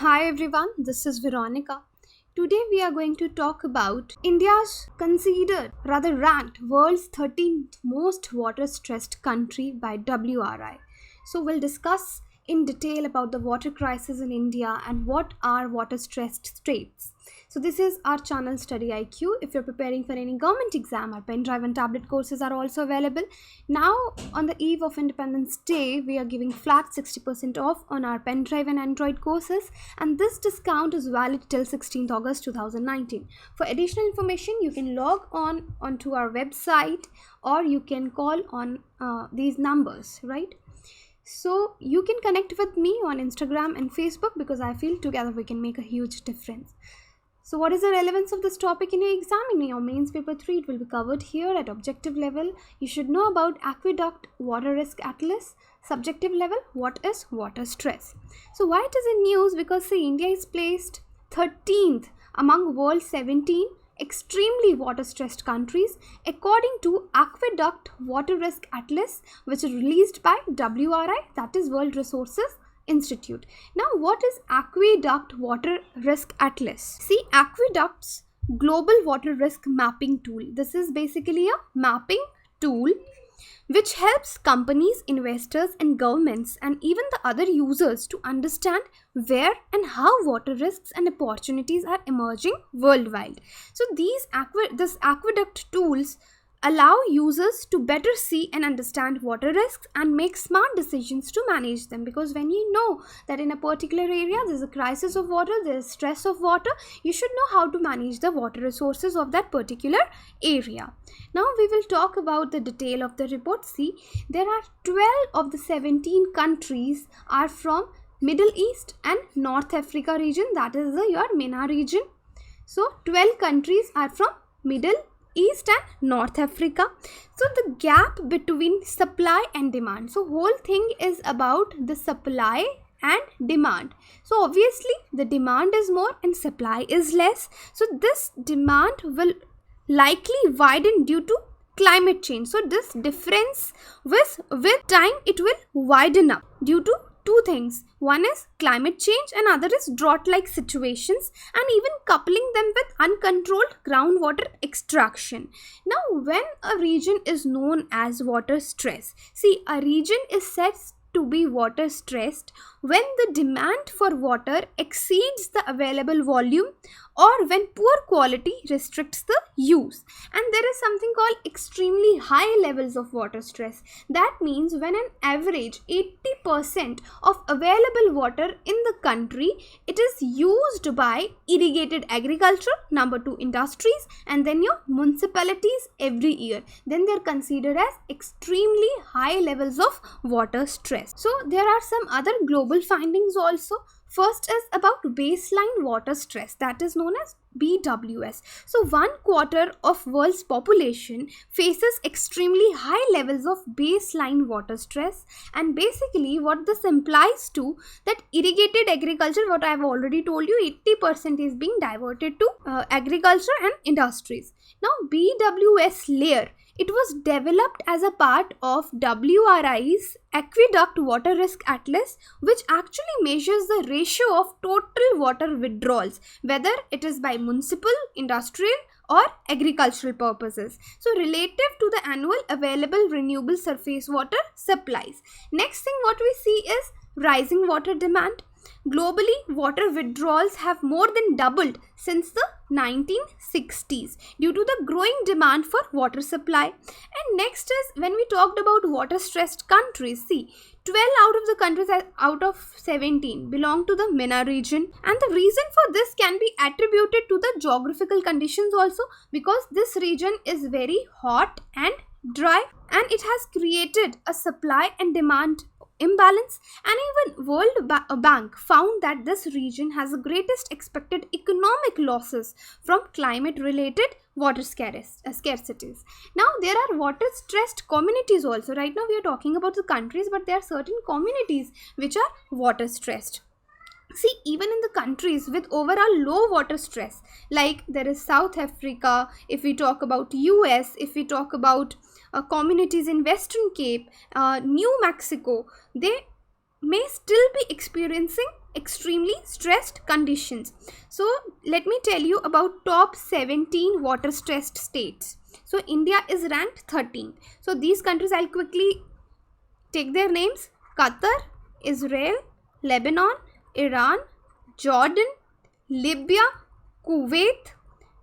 Hi everyone, this is Veronica. Today we are going to talk about India's considered, rather ranked, world's 13th most water stressed country by WRI. So we'll discuss in detail about the water crisis in India and what are water stressed states. So this is our channel StudyIQ. If you're preparing for any government exam, our pen drive and tablet courses are also available. Now on the eve of Independence Day, we are giving flat 60% off on our pen drive and Android courses, and this discount is valid till 16th August 2019. For additional information, you can log on onto our website or you can call on these numbers, right? So you can connect with me on Instagram and Facebook because I feel together we can make a huge difference. So what is the relevance of this topic in your exam? In your mains paper 3, it will be covered here at objective level. You should know about Aqueduct Water Risk Atlas. Subjective level, what is water stress? So why it is in news? Because see, India is placed 13th among world 17 extremely water stressed countries according to Aqueduct Water Risk Atlas, which is released by WRI, that is World Resources Institute. Now what is Aqueduct Water Risk Atlas? See, Aqueduct's global water risk mapping tool. This is basically a mapping tool which helps companies, investors and governments and even the other users to understand where and how water risks and opportunities are emerging worldwide. So this aqueduct tools allow users to better see and understand water risks and make smart decisions to manage them, because when you know that in a particular area there's a crisis of water, there's stress of water, you should know how to manage the water resources of that particular area. Now we will talk about the detail of the report. See, there are 12 of the 17 countries are from Middle East and North Africa region, that is your MENA region. So 12 countries are from Middle East and North Africa. So the gap between supply and demand. So whole thing is about the supply and demand. So obviously the demand is more and supply is less. So this demand will likely widen due to climate change. So this difference with time it will widen up due to two things. One is climate change and other is drought-like situations, and even coupling them with uncontrolled groundwater extraction. Now, when a region is known as water stress, see, a region is said to be water stressed when the demand for water exceeds the available volume or when poor quality restricts the use. And there is something called extremely high levels of water stress. That means when an average 80% of available water in the country, it is used by irrigated agriculture, number 2 industries, and then your municipalities every year. Then they are considered as extremely high levels of water stress. So there are some other global findings also. First is about baseline water stress, that is known as BWS. So 1/4 of world's population faces extremely high levels of baseline water stress, and basically what this implies to that irrigated agriculture, what I have already told you, 80% is being diverted to agriculture and industries. Now BWS layer, it was developed as a part of WRI's Aqueduct Water Risk Atlas, which actually measures the ratio of total water withdrawals, whether it is by municipal, industrial or agricultural purposes. So relative to the annual available renewable surface water supplies. Next thing what we see is rising water demand. Globally, water withdrawals have more than doubled since the 1960s due to the growing demand for water supply. And next is when we talked about water stressed countries, see, 12 out of the countries out of 17 belong to the MENA region, and the reason for this can be attributed to the geographical conditions also, because this region is very hot and dry and it has created a supply and demand imbalance, and even World Bank found that this region has the greatest expected economic losses from climate related water scarcities. Now there are water stressed communities also. Right now we are talking about the countries, but there are certain communities which are water stressed. See, even in the countries with overall low water stress, like there is South Africa, if we talk about US, if we talk about communities in Western Cape, New Mexico, they may still be experiencing extremely stressed conditions. So let me tell you about top 17 water stressed states. So India is ranked 13th. So these countries, I'll quickly take their names: Qatar, Israel, Lebanon, Iran, Jordan, Libya, Kuwait,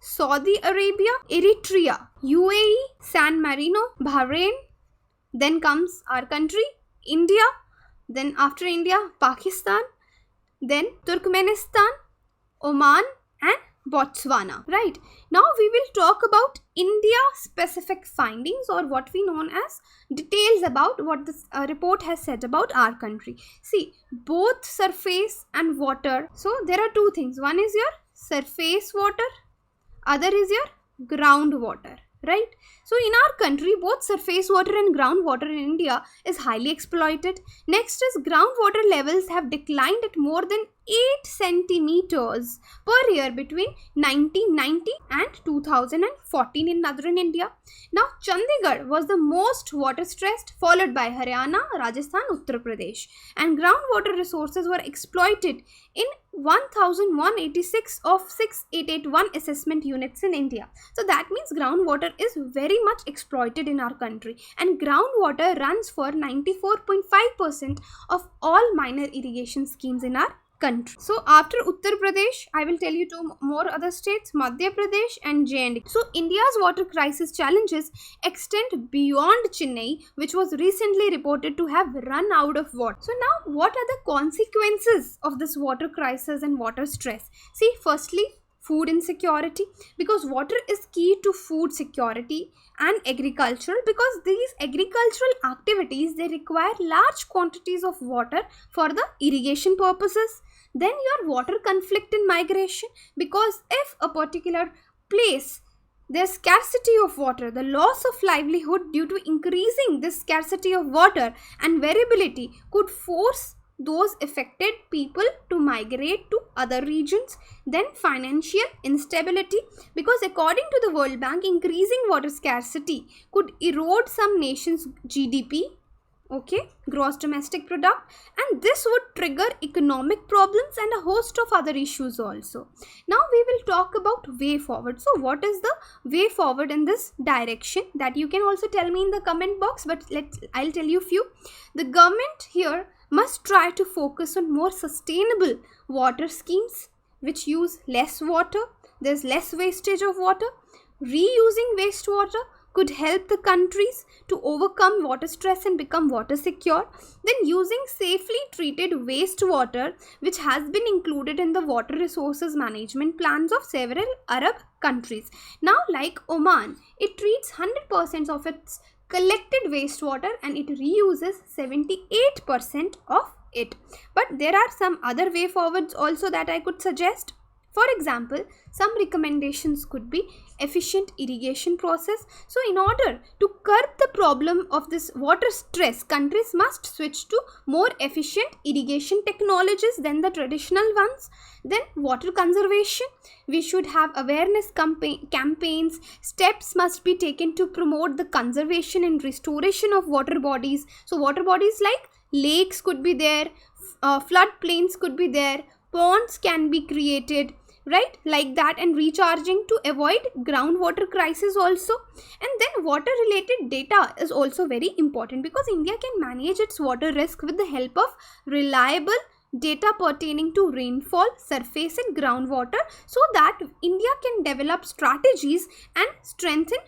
Saudi Arabia, Eritrea, UAE, San Marino, Bahrain. Then comes our country, India. Then after India, Pakistan. Then Turkmenistan, Oman and Botswana. Right. Now we will talk about India specific findings, or what we known as details about what this report has said about our country. See, both surface and water. So there are two things. One is your surface water, other is your groundwater. Right. So in our country, both surface water and groundwater in India is highly exploited. Next is groundwater levels have declined at more than 8 centimeters per year between 1990 and 2014 in northern India. Now Chandigarh was the most water stressed, followed by Haryana, Rajasthan, Uttar Pradesh, and groundwater resources were exploited in 1186 of 6881 assessment units in India. So that means groundwater is very much exploited in our country, and groundwater runs for 94.5% of all minor irrigation schemes in our country. So after Uttar Pradesh, I will tell you two more other states, Madhya Pradesh and J&K. So India's water crisis challenges extend beyond Chennai, which was recently reported to have run out of water. So now, what are the consequences of this water crisis and water stress? See, firstly, food insecurity, because water is key to food security and agriculture, because these agricultural activities, they require large quantities of water for the irrigation purposes. Then your water conflict in migration, because if a particular place there's scarcity of water, the loss of livelihood due to increasing this scarcity of water and variability could force those affected people to migrate to other regions. Then financial instability, because according to the World Bank, increasing water scarcity could erode some nations' GDP, okay, gross domestic product, and this would trigger economic problems and a host of other issues also. Now we will talk about way forward. So what is the way forward in this direction? That you can also tell me in the comment box, but I'll tell you few. The government here must try to focus on more sustainable water schemes which use less water. There's less wastage of water. Reusing wastewater could help the countries to overcome water stress and become water secure. Then using safely treated wastewater, which has been included in the water resources management plans of several Arab countries. Now like Oman, it treats 100% of its collected wastewater and it reuses 78% of it. But there are some other way forwards also that I could suggest. For example, some recommendations could be efficient irrigation process. So in order to curb the problem of this water stress, countries must switch to more efficient irrigation technologies than the traditional ones. Then water conservation, we should have awareness campaigns. Steps must be taken to promote the conservation and restoration of water bodies. So water bodies like lakes could be there, flood plains could be there, ponds can be created, right, like that, and recharging to avoid groundwater crisis also. And then water related data is also very important, because India can manage its water risk with the help of reliable data pertaining to rainfall, surface and groundwater, so that India can develop strategies and strengthen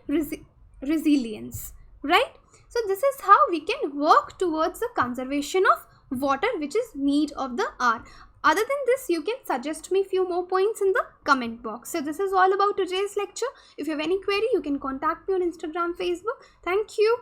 resilience, right? So this is how we can work towards the conservation of water, which is need of the hour. Other than this, you can suggest me few more points in the comment box. So this is all about today's lecture. If you have any query, you can contact me on Instagram, Facebook. Thank you.